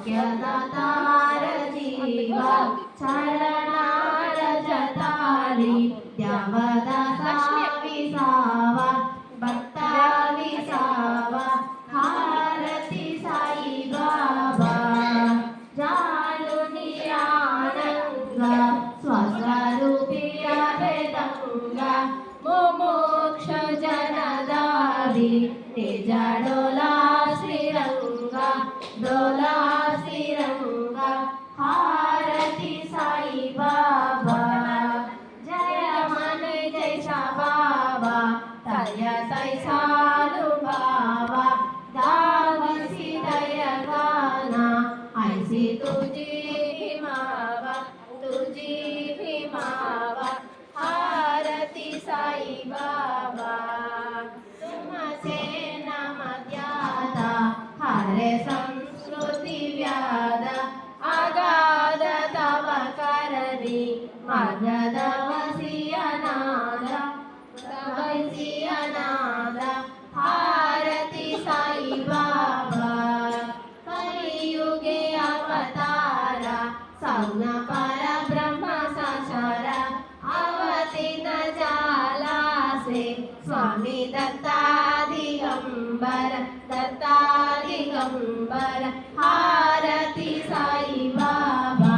सौख्यदातार जीवा चरणार जतारी द्यावदासा विसावा भक्ता विसावा हारती साई बाबा जानुनी आनंदा स्वस्वरूपी अभेदंगा मोमोक्ष जनदारी तेजा डोला श्रीरंगा डोला श्रीरंगा हारती साई बाबा जय मन जैसा बाबा तय तैसानुभावा गावसी दय गाना ऐसी तुझी हिमावा तुझी हिमावा हारती साई बाबा तुमसे नमद्याता हरे संस्कृति व्याद अगाध तव करणी मगधवसी अनाद वसी अनाद हारती साई बाबा कलियुगे अवतारा सौन पर ब्रह्म सशरा अवतीन जाला से स्वामी दत्ता दिगंबर हारती साई बाबा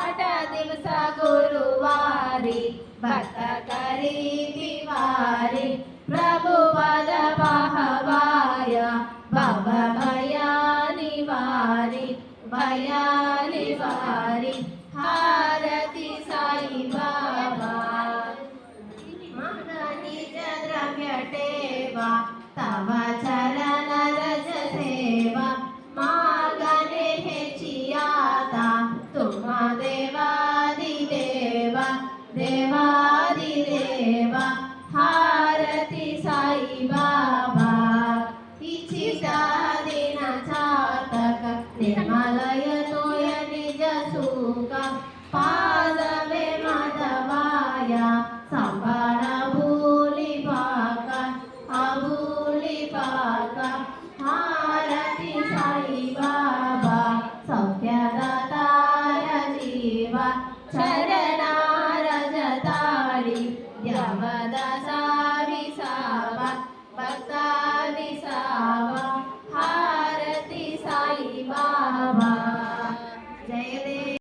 8 दिवस गुरुवारी भक्त करी दिवारी प्रभु पद पाहवाय बाबा भयानि वारी हारती साई बाबा मन निज द्रव्य टेवा तव चरण रज सेवा मागणे हेचियाता तुम दे